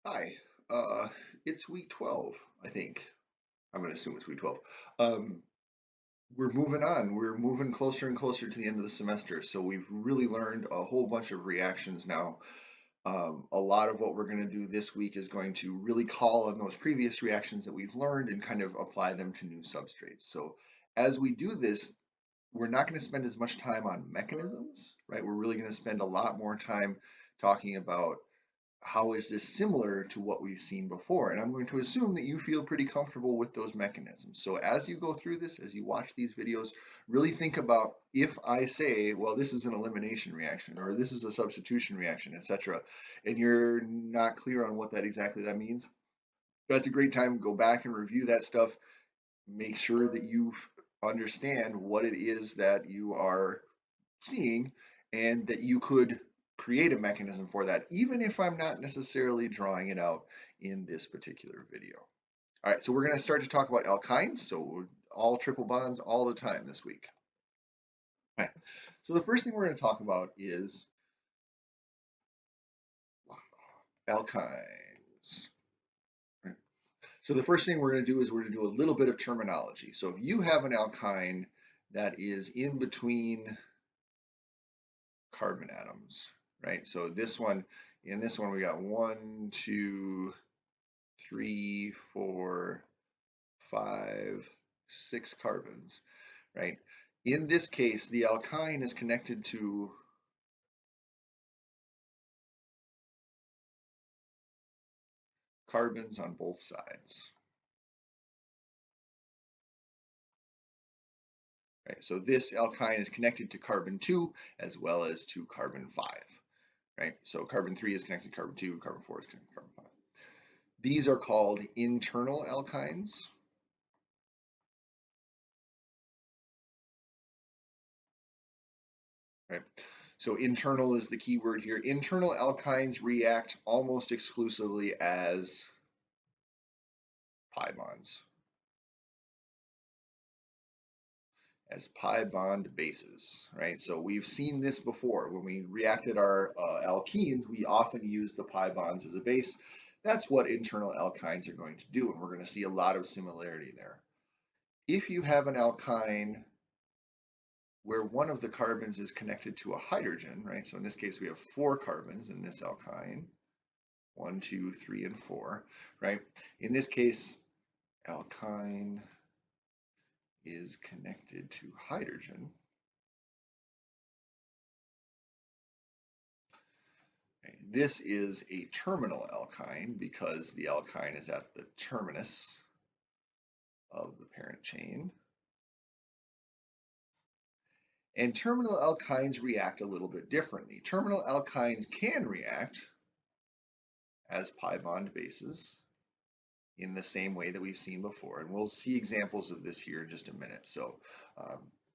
Hi, it's week 12, I think. I'm going to assume it's week 12. Um, we're moving on. We're moving closer and closer to the end of the semester. So we've really learned a whole bunch of reactions now. A lot of what we're going to do this week is going to really call on those previous reactions that we've learned and kind of apply them to new substrates. So as we do this, we're not going to spend as much time on mechanisms, right? We're really going to spend a lot more time talking about how is this similar to what we've seen before? And I'm going to assume that you feel pretty comfortable with those mechanisms. So as you go through this, as you watch these videos, really think about if I say, well, this is an elimination reaction or this is a substitution reaction, etc., and you're not clear on what that exactly that means, that's a great time to go back and review that stuff. Make sure that you understand what it is that you are seeing and that you could create a mechanism for that, even if I'm not necessarily drawing it out in this particular video. All right, so we're going to start to talk about alkynes, so all triple bonds all the time this week. All right, so the first thing we're going to talk about is alkynes. Right. So the first thing we're going to do is we're going to do a little bit of terminology. So if you have an alkyne that is in between carbon atoms, right? So in this one, we got 1, 2, 3, 4, 5, 6 carbons, right? In this case, the alkyne is connected to carbons on both sides, right? So this alkyne is connected to carbon 2 as well as to carbon 5, right? So carbon 3 is connected to carbon 2, carbon 4 is connected to carbon 5. These are called internal alkynes. Right. So internal is the key word here. Internal alkynes react almost exclusively as pi bonds, as pi bond bases, right? So we've seen this before. When we reacted our alkenes, we often use the pi bonds as a base. That's what internal alkynes are going to do, and we're going to see a lot of similarity there. If you have an alkyne where one of the carbons is connected to a hydrogen, right? So in this case, we have 4 carbons in this alkyne. 1, 2, 3, and 4, right? In this case, alkyne is connected to hydrogen. Right? This is a terminal alkyne because the alkyne is at the terminus of the parent chain. And terminal alkynes react a little bit differently. Terminal alkynes can react as pi bond bases in the same way that we've seen before. And we'll see examples of this here in just a minute. So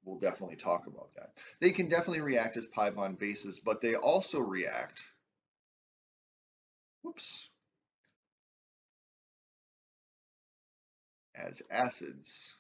we'll definitely talk about that. They can definitely react as pi bond bases, but they also react, whoops, as acids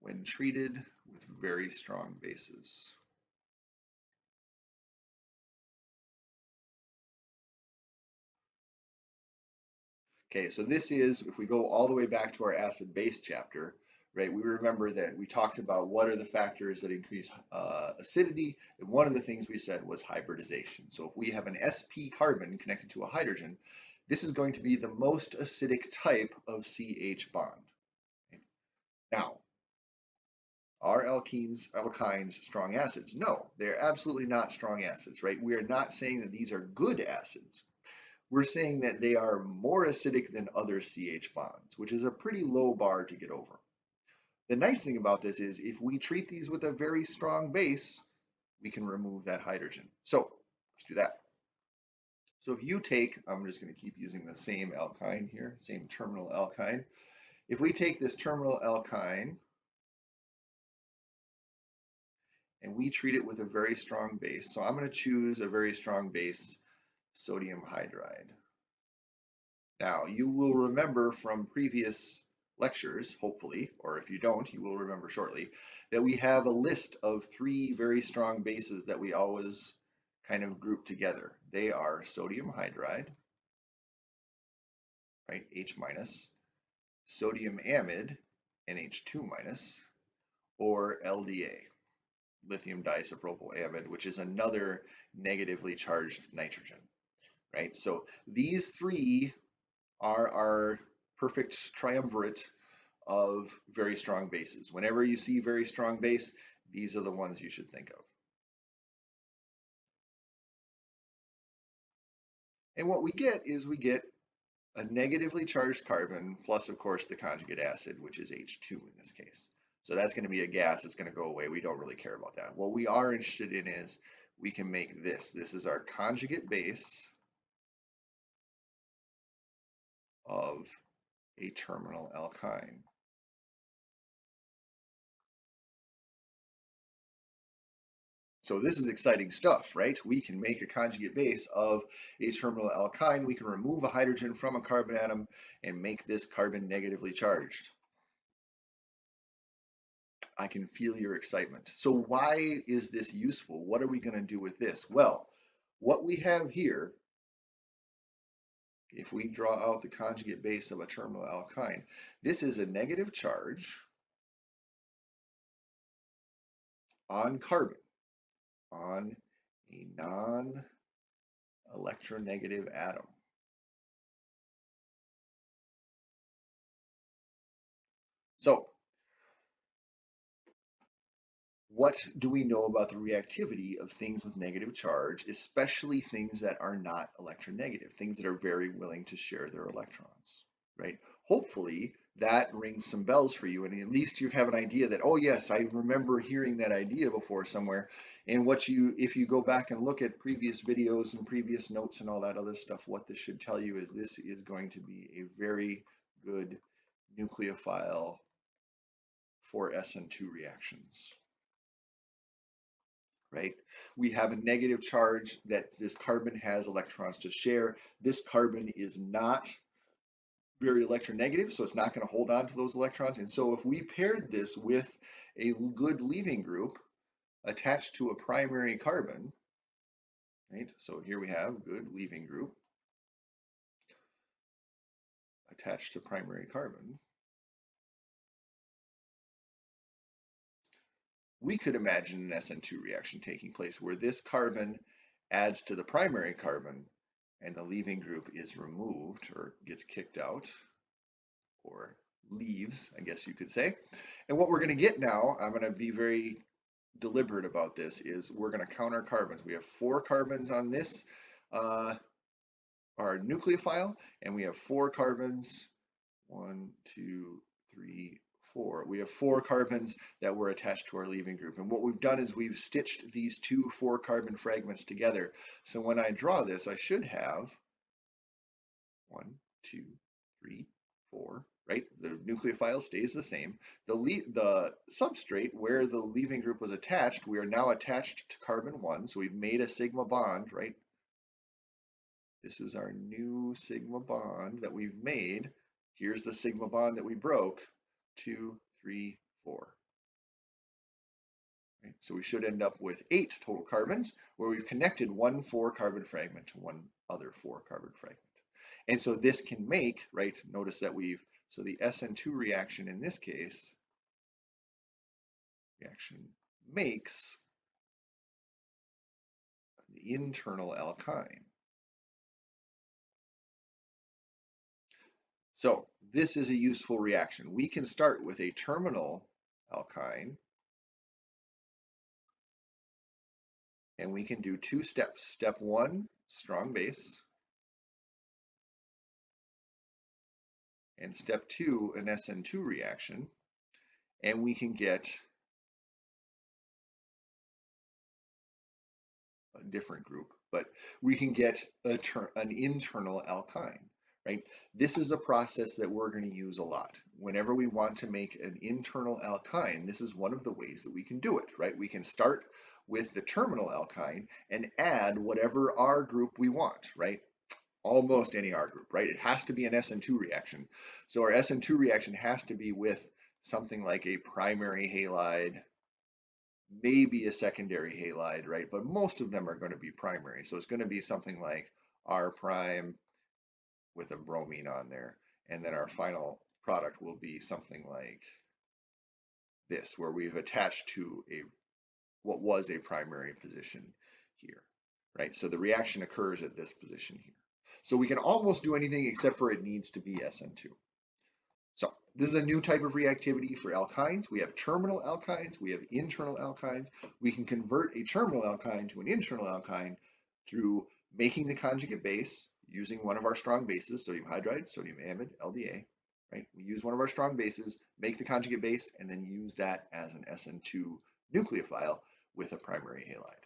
when treated with very strong bases. Okay, so this is, if we go all the way back to our acid-base chapter, right, we remember that we talked about what are the factors that increase acidity, and one of the things we said was hybridization. So if we have an sp carbon connected to a hydrogen, this is going to be the most acidic type of CH bond. Now, are alkynes strong acids? No, they're absolutely not strong acids, right? We are not saying that these are good acids. We're saying that they are more acidic than other CH bonds, which is a pretty low bar to get over. The nice thing about this is if we treat these with a very strong base, we can remove that hydrogen. So let's do that. So if you take, I'm just going to keep using the same alkyne here, same terminal alkyne. If we take this terminal alkyne and we treat it with a very strong base, so I'm going to choose a very strong base, sodium hydride. Now, you will remember from previous lectures, hopefully, or if you don't, you will remember shortly, that we have a list of 3 very strong bases that we always kind of group together. They are sodium hydride, right, H minus, sodium amide, NH2 minus, or LDA, lithium diisopropyl amide, which is another negatively charged nitrogen, right? So these three are our perfect triumvirate of very strong bases. Whenever you see very strong base, these are the ones you should think of. And what we get is we get a negatively charged carbon plus, of course, the conjugate acid, which is H2 in this case. So that's going to be a gas that's going to go away. We don't really care about that. What we are interested in is we can make this. This is our conjugate base of a terminal alkyne. So this is exciting stuff, right? We can make a conjugate base of a terminal alkyne. We can remove a hydrogen from a carbon atom and make this carbon negatively charged. I can feel your excitement. So why is this useful? What are we going to do with this? Well, what we have here, if we draw out the conjugate base of a terminal alkyne, this is a negative charge on carbon, on a non-electronegative atom. So what do we know about the reactivity of things with negative charge, especially things that are not electronegative, things that are very willing to share their electrons, right? Hopefully that rings some bells for you, and at least you have an idea that, oh yes, I remember hearing that idea before somewhere. And if you go back and look at previous videos and previous notes and all that other stuff, what this should tell you is this is going to be a very good nucleophile for SN2 reactions. Right? We have a negative charge that this carbon has electrons to share. This carbon is not very electronegative, so it's not going to hold on to those electrons. And so if we paired this with a good leaving group attached to a primary carbon, right? So here we have good leaving group attached to primary carbon. We could imagine an SN2 reaction taking place where this carbon adds to the primary carbon and the leaving group is removed or gets kicked out or leaves, I guess you could say. And what we're going to get now, I'm going to be very deliberate about this, is we're going to count our carbons. We have 4 carbons on this, our nucleophile, and we have 4 carbons, 1, 2, 3, 4. We have 4 carbons that were attached to our leaving group. And what we've done is we've stitched these 2 4-carbon fragments together. So when I draw this, I should have 1, 2, 3, 4, right? The nucleophile stays the same. The substrate where the leaving group was attached, we are now attached to carbon 1. So we've made a sigma bond, right? This is our new sigma bond that we've made. Here's the sigma bond that we broke. 2, 3, 4. Right? So we should end up with 8 total carbons where we've connected one 4-carbon fragment to one other 4-carbon fragment. And so this can make, right, notice that so the SN2 reaction in this case, reaction makes the internal alkyne. So this is a useful reaction. We can start with a terminal alkyne, and we can do 2 steps. Step 1, strong base. And step 2, an SN2 reaction. And we can get a different group, but we can get an internal alkyne, right? This is a process that we're going to use a lot. Whenever we want to make an internal alkyne, this is one of the ways that we can do it, right? We can start with the terminal alkyne and add whatever R group we want, right? Almost any R group, right? It has to be an SN2 reaction. So our SN2 reaction has to be with something like a primary halide maybe a secondary halide, right? But most of them are going to be primary. So it's going to be something like R prime with a bromine on there. And then our final product will be something like this, where we've attached to what was a primary position here, right? So the reaction occurs at this position here. So we can almost do anything except for it needs to be SN2. So this is a new type of reactivity for alkynes. We have terminal alkynes, we have internal alkynes. We can convert a terminal alkyne to an internal alkyne through making the conjugate base using one of our strong bases, sodium hydride, sodium amide, LDA, right? We use one of our strong bases, make the conjugate base, and then use that as an SN2 nucleophile with a primary halide.